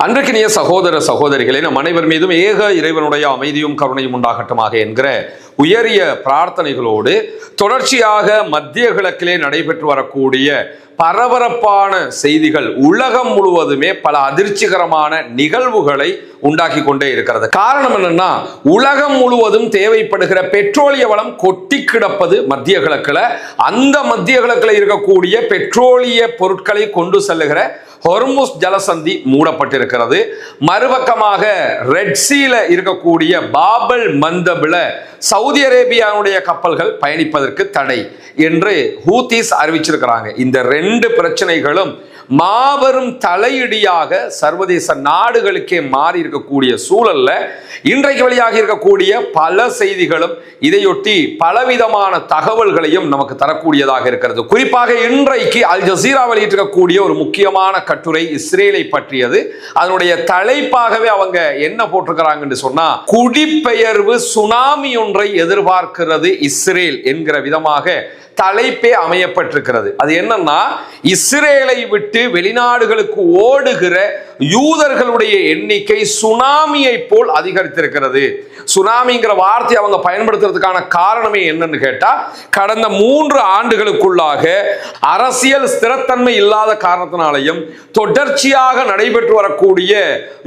அன்றைக்கினிய சகோதர சகோதரிகளே, நம் அனைவர் மீதும் ஏக இறைவனுடைய அமைதியும் கருணையும் உண்டாகட்டுமாக என்கிற உயரிய பிரார்த்தனைகளோடு தொடர்ச்சியாக மத்திய கிழக்கிலே நடைபெற்று வரக்கூடிய பரபரப்பான செய்திகள் உலகம் முழுவதுமே பல அதிர்ச்சிகரமான நிகழ்வுகளை உண்டாக்கி கொண்டே இருக்கிறது. காரணம் என்னன்னா, உலகம் முழுவதும் தேவைப்படுகிற பெட்ரோலிய வளம் கொட்டி கிடப்பது மத்திய கிழக்குல. அந்த மத்திய கிழக்குல இருக்கக்கூடிய பெட்ரோலிய பொருட்களை கொண்டு செல்லுகிற ஹொர்முஸ் ஜலசந்தி மூடப்பட்டிருக்கிறது. மறுபக்கமாக ரெட் சீல இருக்கக்கூடிய பாபல் மந்தபில் சவுதி அரேபியாவுடைய கப்பல்கள் பயணிப்பதற்கு தடை என்று ஹூத்திஸ் அறிவிச்சிருக்கிறாங்க. இந்த ரெண்டு பிரச்சனைகளும் மாபெரும் தலையிடியாக சர்வதேச நாடுகளுக்கே மாறி இருக்கக்கூடிய சூழல்ல இன்றைக்கு வெளியாக இருக்கக்கூடிய பல செய்திகளும் இதையொட்டி பலவிதமான தகவல்களையும் நமக்கு தரக்கூடியதாக இருக்கிறது. குறிப்பாக இன்றைக்கு அல் ஜசீரா வெளியிட்டிருக்கக்கூடிய ஒரு முக்கியமான கட்டுரை இஸ்ரேலை பற்றியது. அதனுடைய தலைப்பாகவே அவங்க என்ன போட்டிருக்கிறாங்கன்னு சொன்னா, குடிபெயர்வு சுனாமி ஒன்றை எதிர்பார்க்கிறது இஸ்ரேல் என்கிற விதமாக தலைப்பே அமையப்பட்டிருக்கிறது. அது என்னன்னா, இஸ்ரேலை விட்டு வெளிநாடுகளுக்கு ஓடுகிற யூதர்களுடைய எண்ணிக்கை சுனாமியை போல் அதிகரித்திருக்கிறது. சுனாமிங்கிற வார்த்தை அவங்க பயன்படுத்துறதுக்கான காரணமே என்னன்னு கேட்டா, கடந்த 3 ஆண்டுகளுக்குள்ளாக அரசியல் ஸ்திரத்தன்மை இல்லாத காரணத்தினாலையும் தொடர்ச்சியாக நடைபெற்று வரக்கூடிய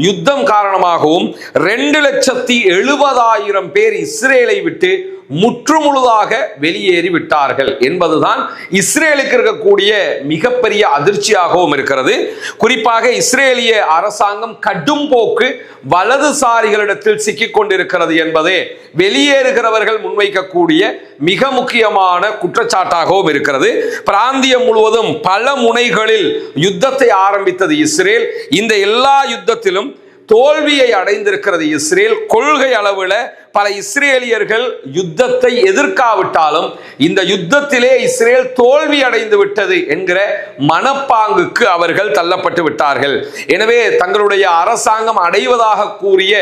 யுத்தம் காரணமாகவும் 2,70,000 பேர் இஸ்ரேலை விட்டு முற்றுமுழுதாக வெளியேறி விட்டார்கள் என்பதுதான் இஸ்ரேலுக்கு இருக்கக்கூடிய மிகப்பெரிய அதிர்ச்சியாகவும் இருக்கிறது. குறிப்பாக இஸ்ரேலிய அரசாங்கம் கடும் போக்கு வலதுசாரிகளிடத்தில் சிக்கிக் கொண்டிருக்கிறது என்பதே வெளியேறுகிறவர்கள் முன்வைக்கக்கூடிய மிக முக்கியமான குற்றச்சாட்டாகவும் இருக்கிறது. பிராந்தியம் முழுவதும் பல முனைகளில் யுத்தத்தை ஆரம்பித்தது இஸ்ரேல். இந்த எல்லா யுத்தத்திலும் தோல்வியை அடைந்திருக்கிறது இஸ்ரேல். கொள்கை அளவில் பல இஸ்ரேலியர்கள் யுத்தத்தை எதிர்க்காவிட்டாலும் இந்த யுத்தத்திலே இஸ்ரேல் தோல்வி அடைந்து விட்டது என்கிற மனப்பாங்குக்கு அவர்கள் தள்ளப்பட்டு விட்டார்கள். எனவே தங்களுடைய அரசாங்கம் அடைவதாக கூறிய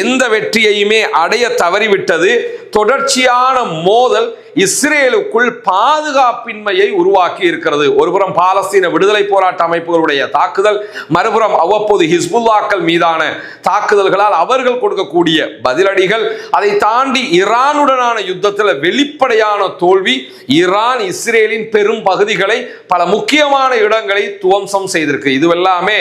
எந்த வெற்றியையுமே அடைய தவறிவிட்டது. தொடர்ச்சியான மோதல் இஸ்ரேலுக்குள் பாதுகாப்பின்மையை உருவாக்கி இருக்கிறது. ஒருபுறம் பாலஸ்தீன விடுதலை போராட்ட அமைப்புகளுடைய தாக்குதல், மறுபுறம் அவ்வப்போது ஹிஸ்புல்லாக்கள் மீதான தாக்குதல்களால் அவர்கள் கொடுக்கக்கூடிய பதிலடிகள், அதை தாண்டி ஈரானுடனான யுத்தத்தில் வெளிப்படையான தோல்வி. ஈரான் இஸ்ரேலின் பெரும் பகுதிகளை, பல முக்கியமான இடங்களை துவம்சம் செய்திருக்கு. இதுவெல்லாமே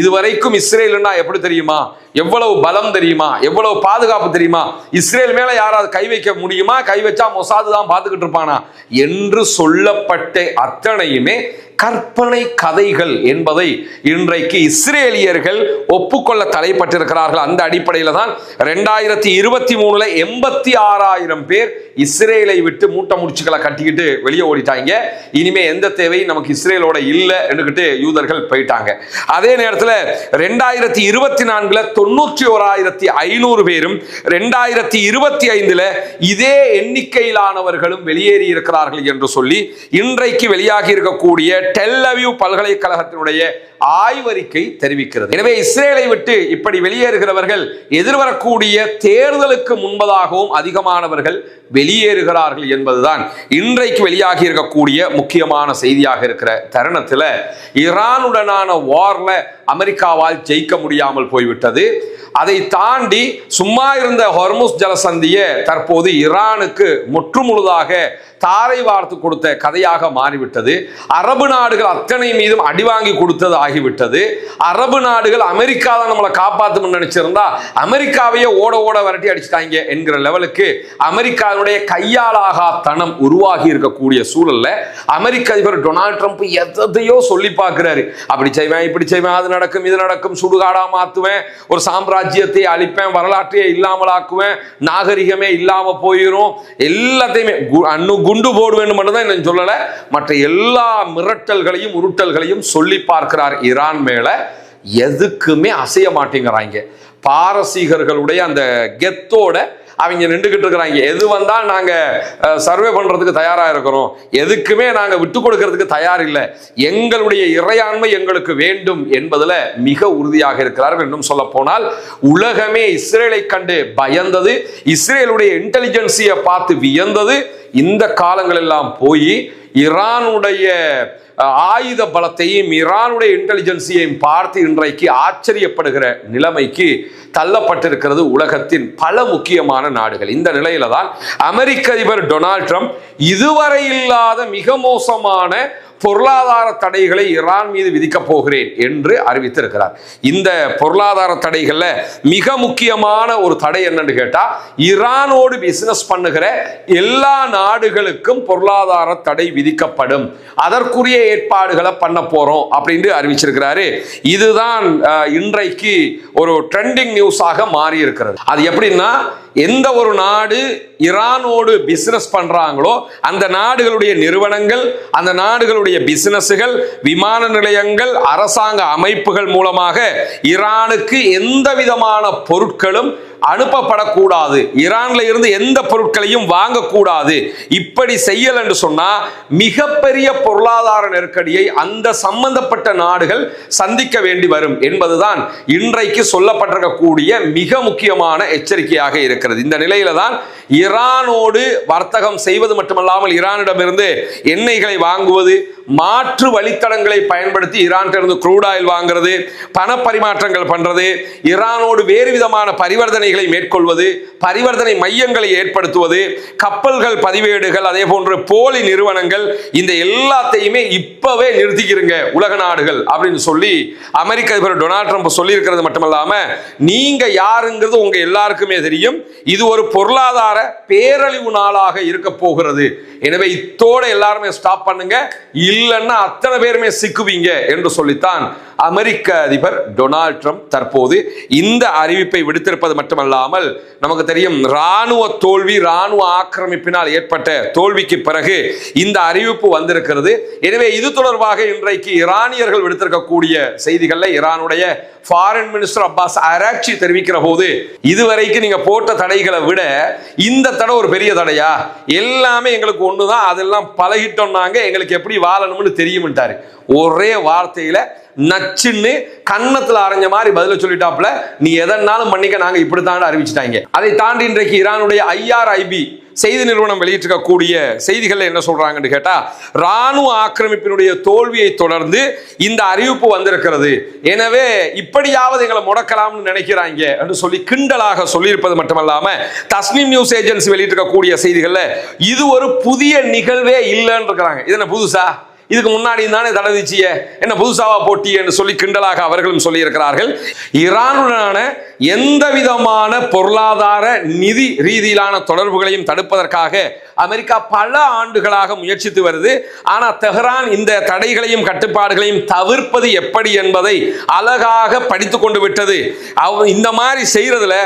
இதுவரைக்கும் இஸ்ரேல்னா எப்படி தெரியுமா, எவ்வளவு பலம் தெரியுமா, எவ்வளவு பாதுகாப்பு தெரியுமா, இஸ்ரேல் மேல யாராவது கை வைக்க முடியுமா, கை வச்சா மொசாது தான் பார்த்துக்கிட்டு இருப்பானா என்று சொல்லப்பட்ட அத்தனையுமே கற்பனை கதைகள் என்பதை இன்றைக்கு இஸ்ரேலியர்கள் ஒப்புக்கொள்ள தலைப்பட்டிருக்கிறார்கள். அந்த அடிப்படையில் தான் 2023 86,000 பேர் இஸ்ரேலை விட்டு மூட்டை முடிச்சுக்களை கட்டிக்கிட்டு வெளியே ஓடிட்டாங்க. இனிமே எந்த தேவையும் நமக்கு இஸ்ரேலோட இல்லை என்று யூதர்கள் போயிட்டாங்க. அதே நேரத்தில் 2024 91,500 பேரும் 2025 இதே எண்ணிக்கையிலானவர்களும் வெளியேறி இருக்கிறார்கள் என்று சொல்லி இன்றைக்கு வெளியாகி இருக்கக்கூடிய டெல் அவீவ் பல்கலைக்கழகத்தினுடைய ஆய்வறிக்கை தெரிவிக்கிறது. எனவே இஸ்ரேலை விட்டு இப்படி வெளியேறுகிறவர்கள் எதிர்வரக்கூடிய தேர்தலுக்கு முன்பதாகவும் அதிகமானவர்கள் வெளியேறுகிறார்கள் என்பதுதான் இன்றைக்கு வெளியாகி இருக்கக்கூடிய முக்கியமான செய்தியாக இருக்கிற தருணத்தில் ஈரானுடனான வார்ல அமெரிக்காவால் ஜெயிக்க முடியாமல் போய்விட்டது. அதை தாண்டி சும்மா இருந்த ஹொர்முஸ் ஜலசந்தியை தற்போது ஈரானுக்கு முற்றுமுழுதாக தாரை வார்த்து கொடுத்த கதையாக மாறிவிட்டது. அரபு நாடுகள் அத்தனை மீதும் அடிவாங்கி கொடுத்தது ஆகிவிட்டது. அரபு நாடுகள் அமெரிக்கா தான் நம்மளை காப்பாற்றணும்னு நினைச்சிருந்தா அமெரிக்காவையே ஓட ஓட விரட்டி அடிச்சுட்டாங்க என்கிற லெவலுக்கு அமெரிக்காவுடைய கையாளாகாத்தனம் உருவாகி இருக்கக்கூடிய சூழல்ல அமெரிக்க அதிபர் டொனால்ட் ட்ரம்ப் எதையோ சொல்லி பார்க்கிறாரு. அப்படி செய்வேன், இப்படி செய்வேன், அது நடக்கும், இது நடக்கும், சுடுகாடா மாத்துவேன், ஒரு சாம்ராஜ்யத்தை அழிப்பேன், வரலாற்றையே இல்லாமல் ஆக்குவேன், நாகரிகமே இல்லாம போயிரும், எல்லாத்தையுமே குண்டு போடுவேன் மட்டும்தான் என்ன சொல்லல, மற்ற எல்லா மிரட்டல்களையும் உருட்டல்களையும் சொல்லி பார்க்கிறார் ஈரான் மேல. எதுக்குமே அசைய மாட்டேங்கிறாங்க. பாரசீகர்களுடைய அந்த கெத்தோட அவங்க நின்றுகிட்டு இருக்கிறாங்க. எது வந்தால் நாங்க சர்வே பண்றதுக்கு தயாரா இருக்கிறோம், எதுக்குமே நாங்க விட்டு கொடுக்கிறதுக்கு தயார் இல்லை, எங்களுடைய இறையாண்மை எங்களுக்கு வேண்டும் என்பதுல மிக உறுதியாக இருக்கிறார்கள். இன்னும் சொல்ல போனால் உலகமே இஸ்ரேலை கண்டு பயந்தது, இஸ்ரேலுடைய இன்டெலிஜென்சியை பார்த்து வியந்தது. இந்த காலங்கள் எல்லாம் போய் ஈரானுடைய ஆயுத பலத்தையும் ஈரானுடைய இன்டெலிஜென்சியையும் பார்த்து இன்றைக்கு ஆச்சரியப்படுகிற நிலைமைக்கு தள்ளப்பட்டிருக்கிறது உலகத்தின் பல முக்கியமான நாடுகள். இந்த நிலையில தான் அமெரிக்க அதிபர் டொனால்ட் ட்ரம்ப் இதுவரை இல்லாத மிக மோசமான பொருளாதார தடைகளை ஈரான் மீது விதிக்கப் போகிறேன் என்று அறிவித்திருக்கிறார். இந்த பொருளாதார தடைகள்ல மிக முக்கியமான ஒரு தடை என்னன்னு கேட்டா, ஈரானோடு பிசினஸ் பண்ணுகிற எல்லா நாடுகளுக்கும் பொருளாதார தடை விதிக்கப்படும், அதற்குரிய ஏற்பாடுகளை பண்ண போறோம் அப்படின்னு அறிவிச்சிருக்கிறாரு. இதுதான் இன்றைக்கு ஒரு ட்ரெண்டிங் நியூஸாக மாறி இருக்கிறது. அது எப்படின்னா, எந்த ஒரு நாடு ஈரானோடு பிசினஸ் பண்றாங்களோ அந்த நாடுகளுடைய நிறுவனங்கள், அந்த நாடுகளுடைய பிசினஸ்கள், விமான நிலையங்கள், அரசாங்க அமைப்புகள் மூலமாக ஈரானுக்கு எந்த விதமான பொருட்களும் அனுப்பப்படக்கூடாது, ஈரான்ல இருந்து எந்த பொருட்களையும் வாங்கக்கூடாது. இப்படி செய்யல் என்று சொன்னா மிகப்பெரிய பொருளாதார நெருக்கடியை அந்த சம்பந்தப்பட்ட நாடுகள் சந்திக்க வேண்டி வரும் என்பதுதான் இன்றைக்கு சொல்லப்பட்டிருக்கக்கூடிய மிக முக்கியமான எச்சரிக்கையாக இருக்கிறது. இந்த நிலையில தான் ஈரானோடு வர்த்தகம் செய்வது மட்டுமல்லாமல் ஈரானிடமிருந்து எண்ணெய்களை வாங்குவது, மாற்று வழித்தடங்களை பயன்படுத்தி ஈரானிலிருந்து க்ரூட் ஆயில் வாங்குறது, பண பரிமாற்றங்கள் பண்றது, ஈரானோடு வேறு விதமான பரிவர்த்தனைகளை மேற்கொள்வது, பரிவர்த்தனை மையங்களை ஏற்படுத்துவது, கப்பல்கள் பதிவேடுகள், அதே போன்ற போலி நிறுவனங்கள், இந்த எல்லாத்தையுமே இப்பவே நிறுத்திக்கிறங்க உலக நாடுகள் அப்படின்னு சொல்லி அமெரிக்க அதிபர் டொனால்ட் ட்ரம்ப் சொல்லி இருக்கிறது மட்டுமல்லாம, நீங்க யாருங்கிறது உங்க எல்லாருக்குமே தெரியும், இது ஒரு பொருளாதார பேரழிவு நாளாக இருக்க போகிறது, எனவே இத்தோட எல்லாருமே ஸ்டாப் பண்ணுங்க, இல்லைன்னா அத்தனை பேருமே சிக்குவீங்க என்று சொல்லித்தான் அமெரிக்க அதிபர் டொனால்ட் ட்ரம்ப் தற்போது இந்த அறிவிப்பை விடுத்திருப்பது மட்டுமல்லாமல், நமக்கு தெரியும் ராணுவ தோல்வி, ராணுவ ஆக்கிரமிப்பினால் ஏற்பட்ட தோல்விக்கு பிறகு இந்த அறிவிப்பு வந்திருக்கிறது. எனவே இது தொடர்பாக இன்றைக்கு ஈரானியர்கள் விடுத்திருக்கக்கூடிய செய்திகளில் ஈரானுடைய ஃபாரின் மினிஸ்டர் அப்பாஸ் அராக்சி தெரிவிக்கிற போது, இதுவரைக்கும் நீங்க போட்ட தடைகளை விட இந்த தடை ஒரு பெரிய தடையா, எல்லாமே எங்களுக்கு ஒண்ணுதான், அதெல்லாம் பழகிட்டோம்னாங்க, எங்களுக்கு எப்படி வாழணும்னு தெரியும்ட்டாரு. ஒரே வார்த்தையில நச்சுன்னு கன்னத்துல அரைஞ்ச மாதிரி பதில சொல்லிட்டாப்ல, நீ எதனாலும் பண்ணிக்க, நாங்க இப்படித்தான் அறிவிச்சிட்டாங்க. அதை தாண்டி இன்றைக்கு ஈரானுடைய IRIB செய்தி நிறுவனம் வெளியிட்டிருக்கக்கூடிய செய்திகள் என்ன சொல்றாங்கன்னு கேட்டா, ராணுவ ஆக்கிரமிப்பினுடைய தோல்வியை தொடர்ந்து இந்த அறிவிப்பு வந்திருக்கிறது, எனவே இப்படியாவது எங்களை முடக்கலாம்னு நினைக்கிறாங்க என்று சொல்லி கிண்டலாக சொல்லியிருப்பது மட்டுமல்லாம, தஸ்னீம் நியூஸ் ஏஜென்சி வெளியிட்டிருக்கக்கூடிய செய்திகள்ல இது ஒரு புதிய நிகழ்வே இல்லைன்னு இருக்கிறாங்க. இது என்ன புதுசா, இதுக்கு முன்னாடி தானே தடை விதிச்சிய, என்ன புதுசாவா போட்டி என்று சொல்லி கிண்டலாக அவர்களும் சொல்லி இருக்கிறார்கள். ஈரானுடனான எந்த விதமான பொருளாதார நிதி ரீதியிலான தொடர்புகளையும் தடுப்பதற்காக அமெரிக்கா பல ஆண்டுகளாக முயற்சித்து வருது. ஆனா தெஹ்ரான் இந்த தடைகளையும் கட்டுப்பாடுகளையும் தவிர்ப்பது எப்படி என்பதை அழகாக படித்து கொண்டு விட்டது. இந்த மாதிரி செய்யறதுல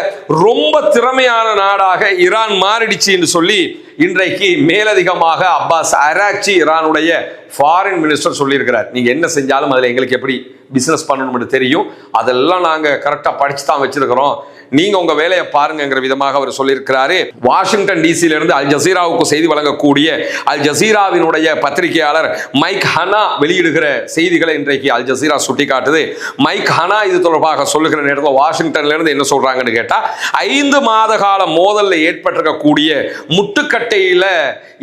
ரொம்ப திறமையான நாடாக ஈரான் மாறிடுச்சு என்று சொல்லி இன்றைக்கு மேலதிகமாக அப்பாஸ் அராக்சி ஈரானுடைய ஃபாரின் மினிஸ்டர் சொல்லியிருக்கிறார். நீங்க என்ன செஞ்சாலும் அதுல எங்களுக்கு எப்படி பிசினஸ் பண்ணணும்னு தெரியும், அதெல்லாம் நாங்க கரெக்டா படிச்சு தான் வச்சிருக்கிறோம், நீங்க உங்க வேலையை பாருங்கிற விதமாக அவர் சொல்லியிருக்கிறாரு. வாஷிங்டன் டிசியில இருந்து அல் ஜசீராவுக்கு செய்தி வழங்கக்கூடிய அல் ஜசீராவினுடைய பத்திரிகையாளர் மைக் ஹனா வெளியிடுகிற செய்திகளை இன்றைக்கு அல் ஜசீரா சுட்டிக்காட்டுது. மைக் ஹனா இது தொடர்பாக சொல்லுகிற நேரத்தில் வாஷிங்டன்ல இருந்து என்ன சொல்றாங்கன்னு கேட்டா, 5 மாத கால மோதல்ல ஏற்பட்டிருக்கக்கூடிய முட்டுக்கட்டையில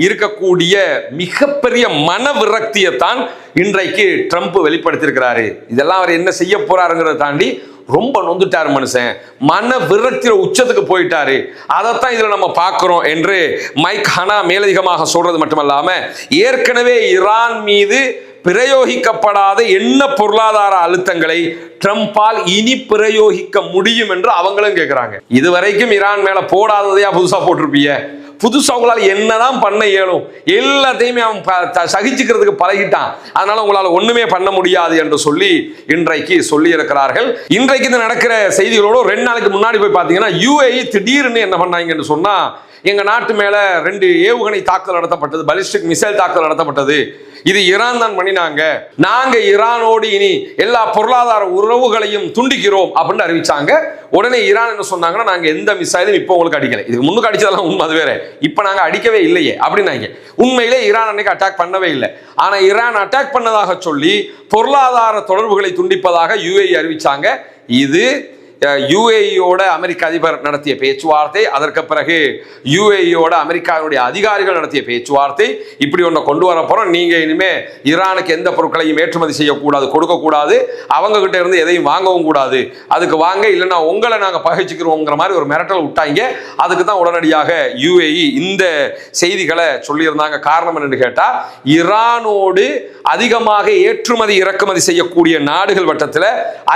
இருக்கக்கூடிய மிகப்பெரிய மன விரக்தியை தான் இன்றைக்கு ட்ரம்ப் வெளிப்படுத்தியிருக்கிறாரு. இதெல்லாம் அவர் என்ன செய்ய போறாருங்கிறத தாண்டி ரொம்ப நொந்துட்டார் மனுஷன், மன விரக்தியில உச்சத்துக்கு போயிட்டாரு, அதைத்தான் இதுல நம்ம பார்க்கிறோம் என்று மைக் ஹனா மேலதிகமாக சொல்றது மட்டுமல்லாம, ஏற்கனவே ஈரான் மீது பிரயோகிக்கப்படாத என்ன பொருளாதார அழுத்தங்களை ட்ரம்பால் இனி பிரயோகிக்க முடியும் என்று அவங்களும் கேட்கிறாங்க. இதுவரைக்கும் ஈரான் மேல போடாததையா புதுசா போட்டிருப்பீங்க, புதுசா உங்களால் என்னதான் பண்ண இயலும், எல்லாத்தையுமே அவன் சகிச்சுக்கிறதுக்கு பழகிட்டான், அதனால உங்களால் ஒண்ணுமே பண்ண முடியாது என்று சொல்லி இன்றைக்கு சொல்லி இருக்கிறார்கள். இன்றைக்கு இந்த நடக்கிற செய்திகளோட 2 நாளைக்கு முன்னாடி போய் பார்த்தீங்கன்னா UAE திடீர்னு என்ன பண்ணாங்கன்னு சொன்னா, எங்க நாட்டு மேல 2 ஏவுகணை தாக்குதல் நடத்தப்பட்டது, பலிஸ்டிக் மிசைல் தாக்குதல் நடத்தப்பட்டது, இது ஈரான் தான் பண்ணினாங்க, நாங்க ஈரானோடு இனி எல்லா பொருளாதார உறவுகளையும் துண்டிக்கிறோம் அப்படின்னு அறிவிச்சாங்க. உடனே ஈரான் என்ன சொன்னாங்கன்னா, நாங்க எந்த மிசைலும் இப்போ உங்களுக்கு அடிக்கல, இதுக்கு முன்னுக்கு அடிச்சதெல்லாம் உண்மை, அது வேற, இப்ப நாங்க அடிக்கவே இல்லையே அப்படின்னாங்க. உண்மையிலே ஈரான் அன்னைக்கு அட்டாக் பண்ணவே இல்லை, ஆனா ஈரான் அட்டாக் பண்ணதாக சொல்லி பொருளாதார தொடர்புகளை துண்டிப்பதாக UAE அறிவிச்சாங்க. இது யுஏஇயோட அமெரிக்க அதிபர் நடத்திய பேச்சுவார்த்தை, அதற்கு பிறகு யுஏஇயோட அமெரிக்காவுடைய அதிகாரிகள் நடத்திய பேச்சுவார்த்தை, இப்படி ஒன்றை கொண்டு வர போறோம். நீங்க இனிமே ஈரானுக்கு எந்த பொருட்களையும் ஏற்றுமதி செய்யக்கூடாது, கொடுக்கக்கூடாது, அவங்க கிட்ட இருந்து எதையும் வாங்கவும் கூடாது, அதுக்கு வாங்க இல்லைன்னா உங்களை நாங்கள் பகிச்சுக்கிறோங்கிற மாதிரி ஒரு மிரட்டல் விட்டாங்க. அதுக்கு தான் உடனடியாக யுஏஇ இந்த செய்திகளை சொல்லியிருந்தாங்க. காரணம் என்னன்னு கேட்டா, ஈரானோடு அதிகமாக ஏற்றுமதி இறக்குமதி செய்யக்கூடிய நாடுகள் வட்டத்தில்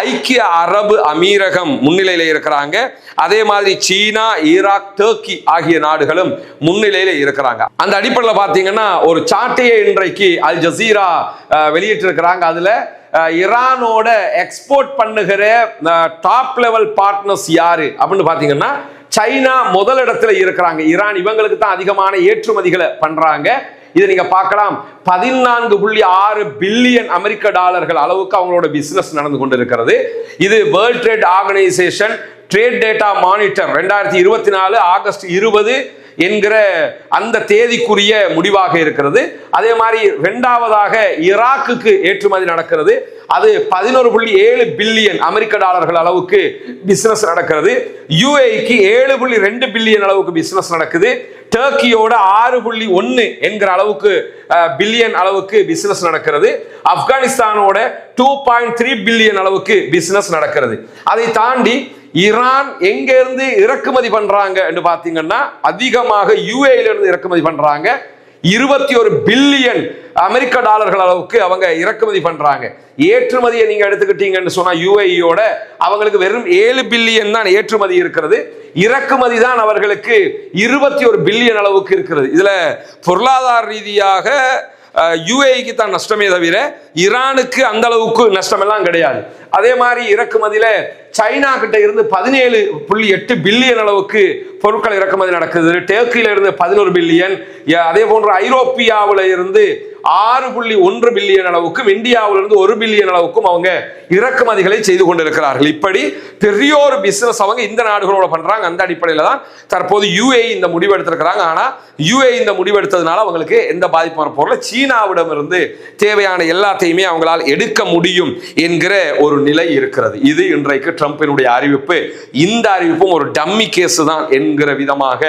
ஐக்கிய அரபு அமீரகம் முன்னிலையில இருக்கிறாங்க. அதே மாதிரி சீனா, ஈராக், துருக்கி ஆகிய நாடுகளும் முன்னிலையில இருக்கிறாங்க. அந்த அடிப்படையில் பார்த்தீங்கன்னா ஒரு சாட்டையை இன்றைக்கு அல் ஜசீரா வெளியிட்டு இருக்கிறாங்க. அதுல ஈரானோட எக்ஸ்போர்ட் பண்ணுகிற டாப் லெவல் பார்ட்னர்ஸ் யாரு அப்படின்னு பாத்தீங்கன்னா சைனா முதலிடத்துல இருக்கிறாங்க. ஈரான் இவங்களுக்கு தான் அதிகமான ஏற்றுமதிகளை பண்றாங்க. இதை நீங்க பார்க்கலாம். 14.6 பில்லியன் அமெரிக்க டாலர்கள் அளவுக்கு அவங்களோட பிசினஸ் நடந்து கொண்டிருக்கிறது. இது world trade organisation trade data monitor 2024 August 20 என்கிற அந்த தேதிக்குரிய முடிவாக இருக்கிறது. அதே மாதிரி இரண்டாவதாக ஈராக்குக்கு ஏற்றுமதி நடக்கிறது. அது 11.7 பில்லியன் அமெரிக்க டாலர்கள் அளவுக்கு பிசினஸ் நடக்கிறது. யுஏஇக்கு 7.2 பில்லியன் அளவுக்கு பிசினஸ் நடக்குது. டர்க்கியோட 6.1 என்கிற அளவுக்கு பில்லியன் அளவுக்கு பிசினஸ் நடக்கிறது. ஆப்கானிஸ்தானோட 2.3 பில்லியன் அளவுக்கு பிசினஸ் நடக்கிறது. அதை தாண்டி ஈரான் எங்க இருந்து இறக்குமதி பண்றாங்க என்று பாத்தீங்கன்னா அதிகமாக யுஏஇல இருந்து இறக்குமதி பண்றாங்க. 21 பில்லியன் அமெரிக்க டாலர்கள் அளவுக்கு அவங்க இறக்குமதி பண்றாங்க. ஏற்றுமதியை நீங்க எடுத்துக்கிட்டீங்கன்னு சொன்னா யுஏஇயோட அவங்களுக்கு வெறும் 7 பில்லியன் தான் ஏற்றுமதி இருக்கிறது. இறக்குமதி தான் அவர்களுக்கு 21 பில்லியன் அளவுக்கு இருக்கிறது. இதுல பொருளாதார ரீதியாக யுஏஇக்கு தான் நஷ்டமே தவிர ஈரானுக்கு அந்த அளவுக்கு நஷ்டம் எல்லாம் கிடையாது. அதே மாதிரி இறக்குமதியில சைனா கிட்ட இருந்து 17.8 பில்லியன் அளவுக்கு பொருட்கள் இறக்குமதி நடக்குது. டர்க்கியில இருந்து 11 பில்லியன், அதே போன்று ஐரோப்பியாவில இருந்து 6.1 பில்லியன் அளவுக்கும், இந்தியாவிலிருந்து 1 பில்லியன் அளவுக்கும் அவங்க இறக்குமதிகளை செய்து கொண்டிருக்கிறார்கள். இப்படி பெரிய ஒரு பிசினஸ் அவங்க இந்த நாடுகளோட பண்றாங்க. அந்த அடிப்படையில் தான் தற்போது யுஏஇ இந்த முடிவு எடுத்திருக்கிறாங்க. ஆனா யுஏஇ இந்த முடிவு எடுத்ததுனால அவங்களுக்கு எந்த பாதிப்பும் வரப்போறல. சீனாவிடம் இருந்து தேவையான எல்லாத்தையுமே அவங்களால் எடுக்க முடியும் என்கிற ஒரு நிலை இருக்கிறது. இது இன்றைக்கு ட்ரம்பினுடைய அறிவிப்பு. இந்த அறிவிப்பும் ஒரு டம்மி கேஸ் தான் என்கிற விதமாக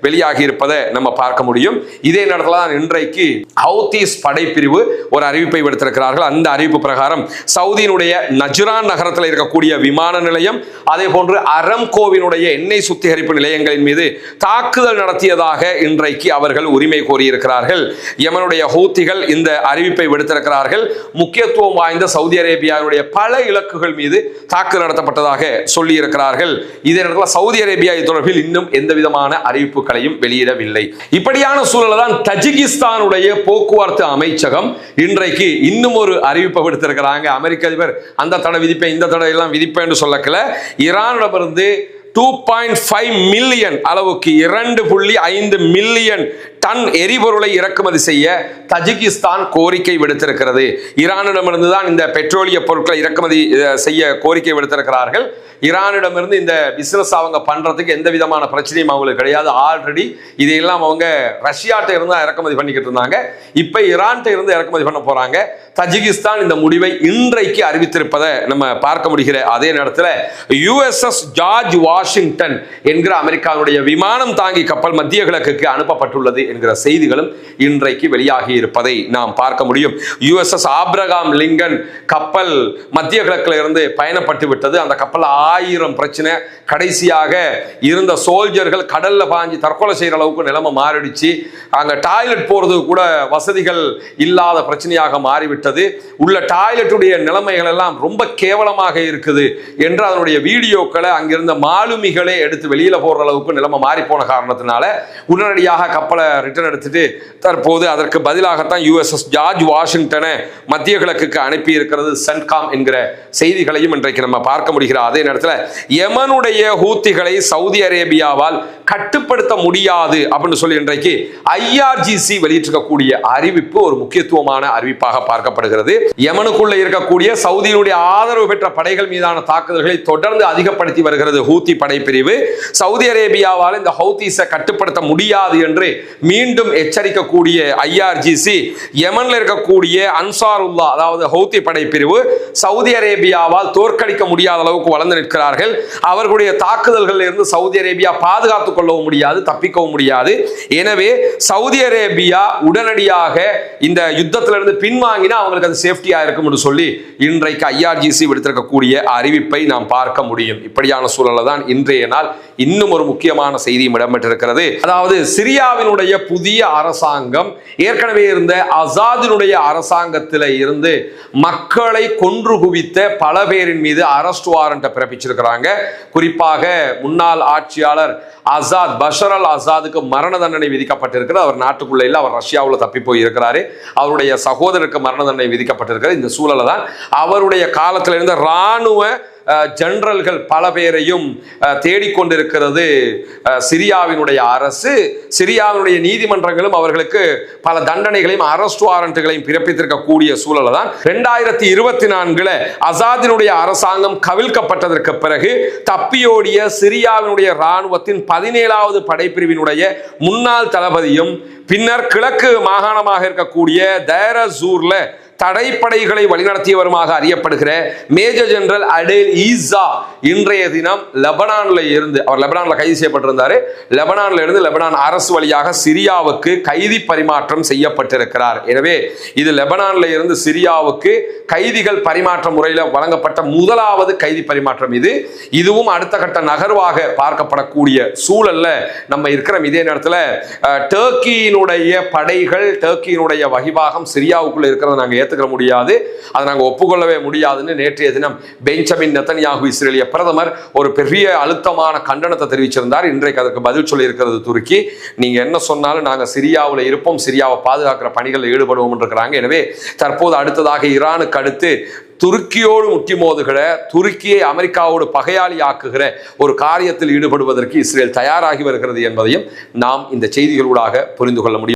வெளியாகி இருப்பதை நம்ம பார்க்க முடியும். இதே நேரத்தில் தான் இன்றைக்கு ஹவுதீஸ் படைப்பிரிவு ஒரு அறிவிப்பை விடுத்திருக்கிறார்கள். அந்த அறிவிப்பு பிரகாரம் சவுதியினுடைய நஜ்ரான் நகரத்தில் இருக்கக்கூடிய விமான நிலையம், அதே போன்று அரம்கோவினுடைய எண்ணெய் சுத்திகரிப்பு நிலையங்களின் மீது தாக்குதல் நடத்தியதாக இன்றைக்கு அவர்கள் உரிமை கோரியிருக்கிறார்கள். யமனுடைய ஹூத்திகள் இந்த அறிவிப்பை விடுத்திருக்கிறார்கள். முக்கியத்துவம் வாய்ந்த சவுதி அரேபியாவுடைய பல இலக்குகள் மீது தாக்குதல் நடத்தப்பட்டதாக சொல்லி இருக்கிறார்கள். இதே நேரத்தில் சவுதி அரேபியா தொடர்பில் இன்னும் எந்த விதமான அறிவிப்புகளையும் வெளியிடவில்லை. இப்படியான சூழல் தான் தஜிகிஸ்தானுடைய போக்குவரத்து அமைச்சகம் இன்றைக்கு இன்னும் ஒரு அறிவிப்பை விடுத்திருக்கிறாங்க. அமெரிக்க அதிபர் அந்த தடை விதிப்பேன் இந்த தடை எல்லாம் விதிப்பேன் என்று சொல்லக்கல. ஈரானிடமிருந்து 2.5 மில்லியன் அளவுக்கு 2.5 மில்லியன் டன் எரிபொருளை இறக்குமதி செய்ய தஜிகிஸ்தான் கோரிக்கை விடுத்திருக்கிறது. ஈரானிடமிருந்து தான் இந்த பெட்ரோலிய பொருட்களை இறக்குமதி செய்ய கோரிக்கை விடுத்திருக்கிறார்கள். ஈரானிடமிருந்து இந்த பிசினஸ் அவங்க பண்றதுக்கு எந்த விதமான பிரச்சனையும் அவங்களுக்கு கிடையாது. ஆல்ரெடி இதையெல்லாம் அவங்க ரஷ்யாட்ட இருந்து இறக்குமதி பண்ணிக்கிட்டு இருந்தாங்க. இப்ப ஈரான்ட்ட இருந்து இறக்குமதி பண்ண போறாங்க. தஜிகிஸ்தான் இந்த முடிவை இன்றைக்கு அறிவித்திருப்பதை நம்ம பார்க்க முடிகிற அதே நேரத்தில் USS ஜார்ஜ் வாஷிங்டன் என்கிற அமெரிக்காவுடைய விமானம் தாங்கி கப்பல் மத்திய கிழக்குக்கு அனுப்பப்பட்டுள்ளது என்கிற செய்திகளும் இன்றைக்கு வெளியாகி இருப்பதை நாம் பார்க்க முடியும். USS ஆப்ரகாம் லிங்கன் கப்பல் மத்திய கிழக்குல இருந்து பயணப்பட்டு விட்டது. அந்த கப்பல் 1000 பிரச்சனை, கடைசியாக இருந்த சோல்ஜர்கள் கடல்ல பாஞ்சி தற்கொலை செய்யற அளவுக்கு நிலைமை மாறிடுச்சு. அங்க டாய்லெட் போறது கூட வசதிகள் இல்லாத பிரச்சனையாக மாறிவிட்டது. உள்ள டாய்லெட்டுடைய நிலைமைகள் எல்லாம் ரொம்ப கேவலமாக இருக்குது என்று அதனுடைய வீடியோக்களை அங்கிருந்த மாலுமிகளே எடுத்து வெளியில போற அளவுக்கு நிலைமை மாறி போன காரணத்தினால உடனடியாக கப்பலை ரிட்டர்ன் எடுத்துட்டு தற்போது அதற்கு பதிலாகத்தான் USS ஜார்ஜ் வாஷிங்டனை மத்திய கிழக்குக்கு அனுப்பி இருக்கிறது சென்ட்காம் என்கிற செய்திகளையும் இன்றைக்கு நம்ம பார்க்க முடிகிற அதே நேரத்தில் யமனுடைய ஹூத்திகளை சவுதி அரேபியாவால் கட்டுப்படுத்த முடியாது அப்படின்னு சொல்லி இன்றைக்கு IRGC வெளியிட்டிருக்கக்கூடிய அறிவிப்பு ஒரு முக்கியத்துவமான அறிவிப்பாக பார்க்கப்படுகிறது. யமனுக்குள்ள இருக்கக்கூடிய சவுதியினுடைய ஆதரவு பெற்ற படைகள் மீதான தாக்குதல்களை தொடர்ந்து அதிகப்படுத்தி வருகிறது ஹூத்தி படைப்பிரிவு. சவுதி அரேபியாவால் இந்த ஹவுதீஸை கட்டுப்படுத்த முடியாது என்று மீண்டும் எச்சரிக்கக்கூடிய ஐஆர்ஜிசி, யமன்ல இருக்கக்கூடிய அன்சாருல்லா அதாவது ஹவுத்தி படைப்பிரிவு சவுதி அரேபியாவால் தோற்கடிக்க முடியாத அளவுக்கு வளர்ந்து நிற்கிறார்கள். அவர்களுடைய தாக்குதல்களில் இருந்து சவுதி அரேபியா பாதுகாத்துக் கொள்ளவும் முடியாது, தப்பிக்கவும் முடியாது. எனவே சவுதி அரேபியா உடனடியாக இந்த யுத்தத்திலிருந்து பின்வாங்கினா அவங்களுக்கு அது சேஃப்டியா இருக்கும் என்று சொல்லி இன்றைக்கு ஐஆர்ஜிசி விடுத்திருக்கக்கூடிய அறிவிப்பை நாம் பார்க்க முடியும். இப்படியான சூழலில் தான் இன்றைய நாள் இன்னும் ஒரு முக்கியமான செய்தியும் இடம்பெற்றிருக்கிறது. அதாவது சிரியாவினுடைய புதிய அரசாங்கம் ஏற்கனவே இருந்த அசாதினுடைய அரசாங்கத்தில் இருந்து மக்களை கொன்று குவித்த பல பேரின் மீது அரெஸ்ட் வாரண்ட் பிறப்பிச்சிருக்கிறாங்க. குறிப்பாக முன்னாள் ஆட்சியாளர் ஆசாத், பஷர் அல் ஆசாதுக்கு மரண தண்டனை விதிக்கப்பட்டிருக்கிறது. அவர் நாட்டுக்குள்ள இல்ல, அவர் ரஷ்யாவில் தப்பி போய் இருக்கிறாரு. அவருடைய சகோதரருக்கு மரண தண்டனை விதிக்கப்பட்டிருக்கிறது. இந்த சூழலை தான் அவருடைய காலத்தில் இருந்த இராணுவ ஜெனரல்கள் பல பேரையும் தேடிக்கொண்டிருக்கிறது சிரியாவினுடைய அரசு. சிரியாவினுடைய நீதிமன்றங்களும் அவர்களுக்கு பல தண்டனைகளையும் அரெஸ்ட் வாரண்ட்களையும் பிறப்பித்திருக்கக்கூடிய சூழலை தான் 2024 அசாதினுடைய அரசாங்கம் கவிழ்க்கப்பட்டதற்கு பிறகு தப்பியோடிய சிரியாவினுடைய இராணுவத்தின் 17வது படைப்பிரிவினுடைய முன்னாள் தளபதியும் பின்னர் கிழக்கு மாகாணமாக இருக்கக்கூடிய தைர ஜூர்ல தடைப்படைகளை வழிநடத்தியவருமாக அறியப்படுகிற மேஜர் ஜெனரல் அடேல் ஈசா இன்றைய தினம் லெபனான்ல இருந்து, அவர் லெபனான்ல கைது செய்யப்பட்டிருந்தாரு, லெபனான்ல இருந்து லெபனான் அரசு வழியாக சிரியாவுக்கு கைதி பரிமாற்றம் செய்யப்பட்டிருக்கிறார். எனவே இது லெபனான்ல இருந்து சிரியாவுக்கு கைதிகள் பரிமாற்ற முறையில் வழங்கப்பட்ட முதலாவது கைதி பரிமாற்றம். இதுவும் அடுத்த கட்ட நகர்வாக பார்க்கப்படக்கூடிய சூழல்ல நம்ம இருக்கிற. இதே நேரத்தில் டர்க்கியினுடைய படைகள், டர்க்கியினுடைய வகிபாகம் சிரியாவுக்குள்ள இருக்கிறத நாங்கள் ஏற்றுக்க முடியாது, அதை நாங்கள் ஒப்புக்கொள்ளவே முடியாதுன்னு நேற்றைய தினம் பெஞ்சமின் நெத்தன்யாகு இஸ்ரேலிய பிரதமர் ஒரு பெரிய அழுத்தமான கண்டனத்தை தெரிவிச்சிருந்தார். இன்றைக்கு அதற்கு பதில் சொல்லி இருக்கிறது துருக்கி. நீங்க என்ன சொன்னாலும் நாங்கள் சிரியாவில் இருப்போம், சிரியாவை பாதுகாக்கிற பணிகளில் ஈடுபடுவோம் இருக்கிறாங்க. எனவே தற்போது அடுத்ததாக ஈரானுக்கு அடுத்து துருக்கியோடு முட்டி மோதுகிற, துருக்கியை அமெரிக்காவோடு பகையாளி ஆக்குகிற ஒரு காரியத்தில் ஈடுபடுவதற்கு இஸ்ரேல் தயாராகி வருகிறது என்பதையும் நாம் இந்த செய்திகளூடாக புரிந்து கொள்ள முடியும்.